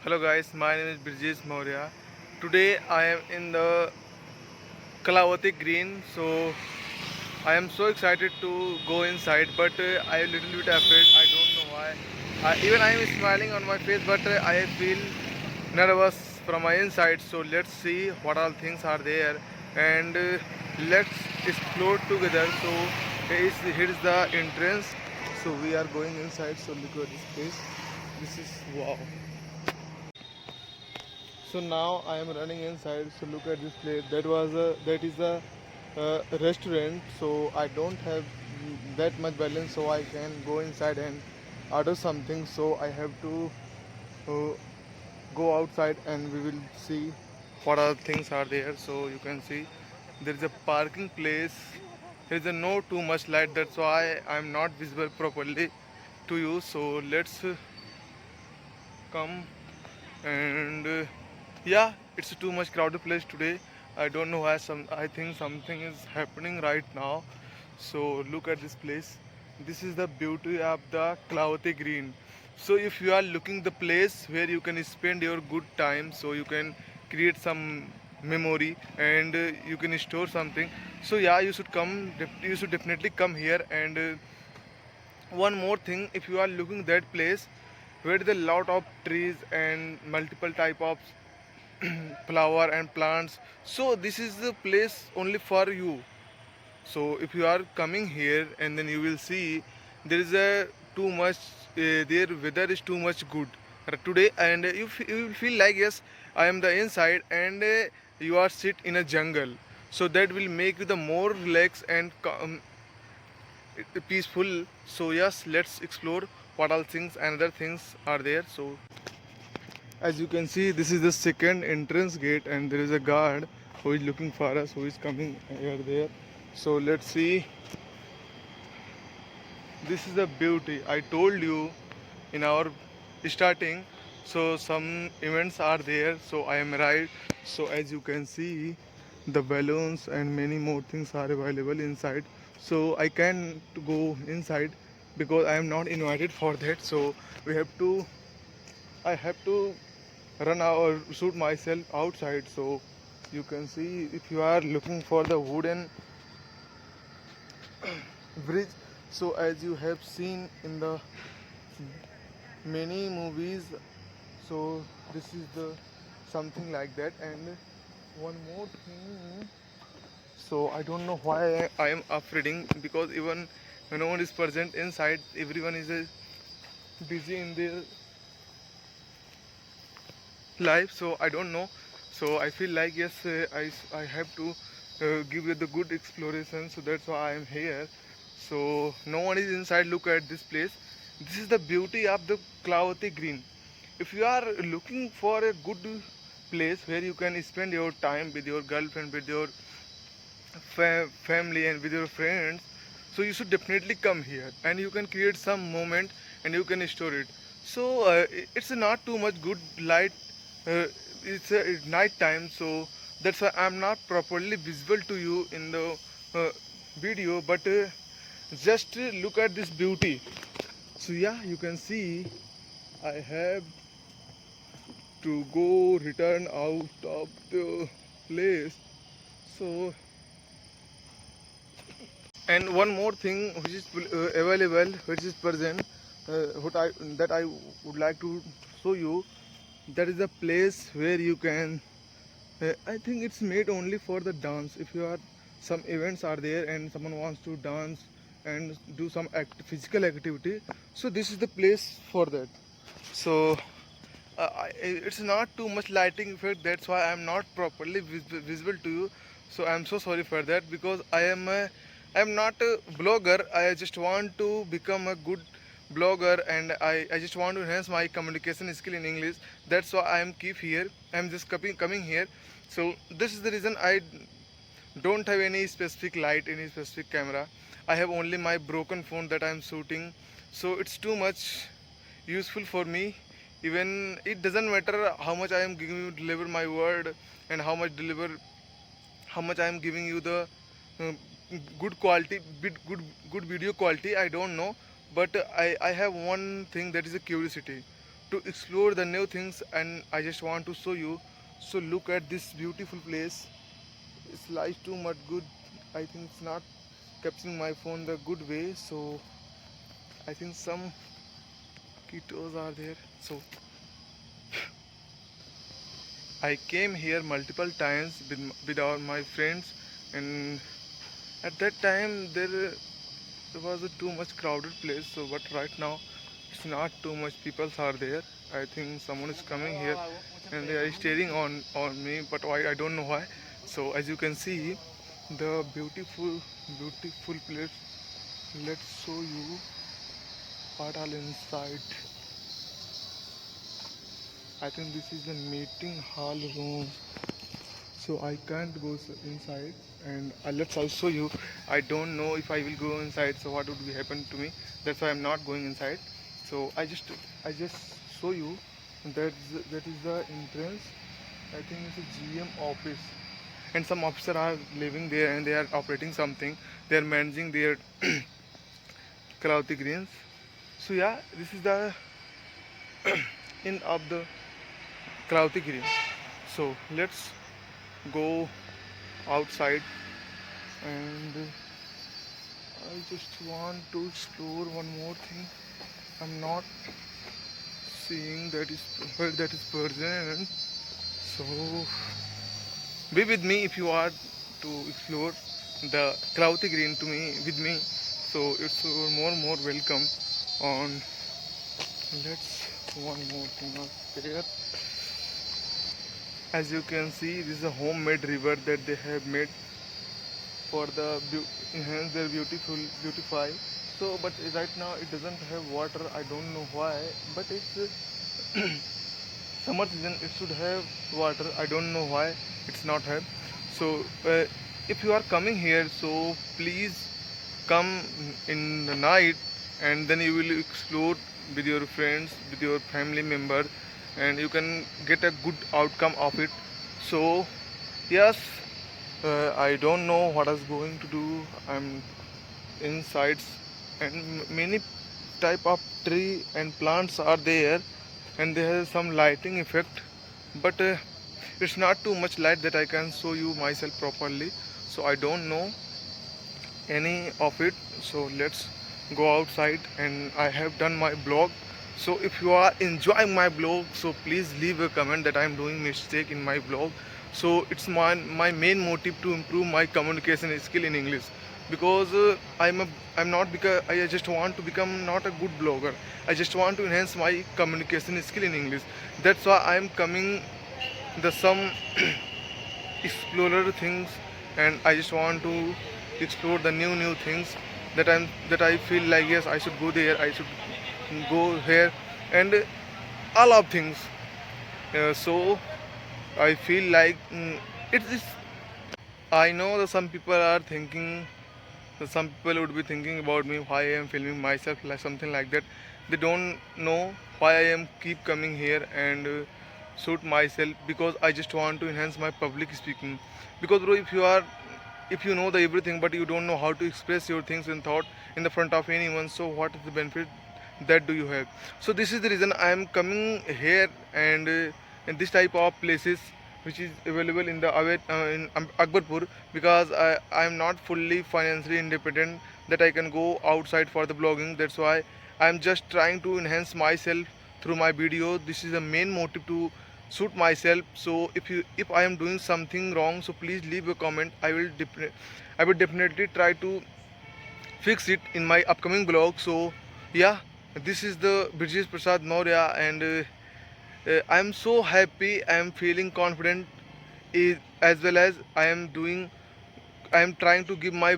Hello guys, my name is Brijesh Maurya. Today I am in the Kalavati Green, so I am so excited to go inside, but I am a little bit afraid. I don't know why. Even I am smiling on my face, but I feel nervous from my inside. So let's see what all things are there, and let's explore together. So here is the entrance. So we are going inside. So look at this place. This is wow. So now I am running inside. So look at this place. That is a restaurant. So I don't have that much balance. So I can go inside and order something. So I have to uh, go outside and we will see what other things are there. So you can see there is a parking place. There is a no too much light. That's why I am not visible properly to you. So let's come and yeah, it's a too much crowded place today. I don't know why. I think something is happening right now. So look at this place. This is the beauty of the Kalavati Green. So if you are looking the place where you can spend your good time, so you can create some memory and you can store something. So yeah, you should come. You should definitely come here. And one more thing, if you are looking that place where there is a lot of trees and multiple type of flower and plants, so this is the place only for you. So if you are coming here and then you will see there is a too much their weather is too much good today, and you will feel like yes, I am the inside, and you are sit in a jungle. So that will make you the more relaxed and peaceful. So yes, let's explore what all things and other things are there. So as you can see, this is the second entrance gate, and there is a guard who is looking for us, who is coming here there. So let's see. This is the beauty I told you in our starting. So some events are there. So I am right. So as you can see, the balloons and many more things are available inside. So I can go inside because I am not invited for that. So we have to. I have to run or shoot myself outside. So you can see, if you are looking for the wooden bridge, so as you have seen in the many movies, so this is the something like that. And one more thing, so I don't know why I am afraid, because even no one is present inside, everyone is busy in their life. So I don't know. So I feel like yes, I have to give you the good exploration. So that's why I am here. So no one is inside. Look at this place. This is the beauty of the Kalavati Green. If you are looking for a good place where you can spend your time with your girlfriend, with your family and with your friends, so you should definitely come here and you can create some moment and you can store it. So it's not too much good light. uh, it's night time, so that's why I'm not properly visible to you in the uh, video, but just look at this beauty. So yeah, you can see I have to go return out of the place. So and one more thing which is available, which is present, that I would like to show you. That is a place where you can. I think it's made only for the dance. If you are some events are there and someone wants to dance and do some physical activity, so this is the place for that. So it's not too much lighting effect. That's why I'm not properly visible to you. So I'm so sorry for that, because I'm not a blogger. I just want to become a good blogger, and I just want to enhance my communication skill in English. That's why I am keep here. I'm just coming here. So this is the reason I don't have any specific light, any specific camera. I have only my broken phone that I'm shooting. So it's too much useful for me. Even it doesn't matter how much I am giving you deliver my word, and how much I am giving you the uh, good quality, good video quality. I don't know, but I have one thing, that is a curiosity to explore the new things, and I just want to show you. So look at this beautiful place. It's like too much good. I think it's not capturing my phone the good way. So I think some ketos are there. So I came here multiple times with all my friends, and at that time there was a too much crowded place. So but right now it's not too much people are there. I think someone is coming here and they are staring on me, but I don't know why. So as you can see, the beautiful place. Let's show you what all inside. I think this is the meeting hall room. So I can't go inside, and let's also you. I don't know if I will go inside, so what would be happen to me. That's why I'm not going inside. So I just show you that is the entrance. I think it's a GM office, and some officer are living there and they are operating something. They are managing their Karaoke greens. So yeah, this is the end of the Karaoke green. So let's go outside, and I just want to explore one more thing. I'm not seeing that is present. So be with me if you are to explore the Karaoke green to me with me. So it's more welcome on. Let's one more thing up there. As you can see, this is a homemade river that they have made for the enhance their beautify. So but right now it doesn't have water. I don't know why, but it's summer season. It should have water. I don't know why it's not have. So if you are coming here, so please come in the night, and then you will explore with your friends, with your family member, and you can get a good outcome of it. So yes, I don't know what I was going to do. I'm inside, and many type of tree and plants are there, and they have some lighting effect, but it's not too much light that I can show you myself properly. So I don't know any of it. So let's go outside, and I have done my blog. So if you are enjoying my blog, so please leave a comment that I am doing mistake in my blog. So it's my main motive to improve my communication skill in English, because I'm not, because I just want to become not a good blogger. I just want to enhance my communication skill in English. That's why I am coming the some explorer things, and I just want to explore the new things that I feel like yes, I should go there, I should go here, and all of things. So I feel like it is. I know that some people are thinking, that some people would be thinking about me why I am filming myself like something like that. They don't know why I am keep coming here and shoot myself, because I just want to enhance my public speaking. Because bro, if you know the everything but you don't know how to express your things and thought in the front of anyone, so what is the benefit that do you have? So this is the reason I am coming here, and in this type of places which is available in the in Akbarpur, because I am not fully financially independent that I can go outside for the blogging. That's why I am just trying to enhance myself through my video. This is the main motive to suit myself. So if I am doing something wrong, so please leave a comment. I will definitely try to fix it in my upcoming blog. So yeah, this is the Brijesh Prasad Maurya, and I am so happy. I am feeling confident, as well as I am trying to give my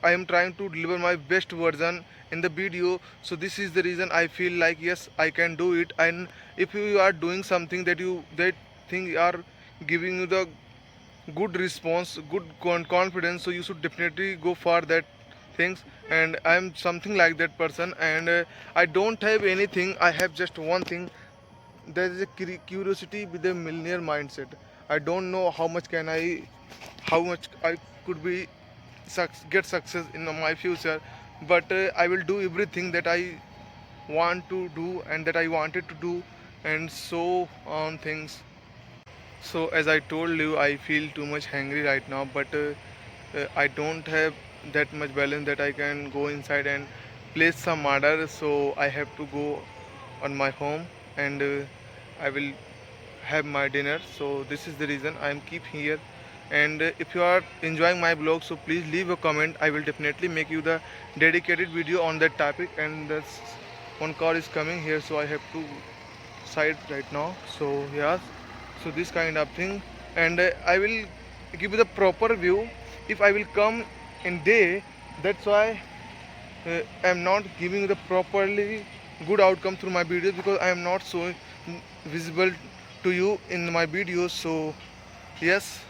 I am trying to deliver my best version in the video. So this is the reason I feel like yes, I can do it. And if you are doing something that think are giving you the good response, good confidence, so you should definitely go for that things. And I'm something like that person, and I don't have anything. I have just one thing. There is a curiosity with a millionaire mindset. I don't know how much I could be get success in my future, but I will do everything that I want to do and that I wanted to do. and so on things. So as I told you, I feel too much hungry right now, but I don't have that much balance that I can go inside and place some order. So I have to go on my home, and I will have my dinner. So this is the reason I am keep here. And if you are enjoying my blog, so please leave a comment. I will definitely make you the dedicated video on that topic. And that's one car is coming here, so I have to side right now. So yeah, so this kind of thing. And I will give you the proper view. If I will come in day, that's why I am not giving the properly good outcome through my videos, because I am not so visible to you in my videos. So yes,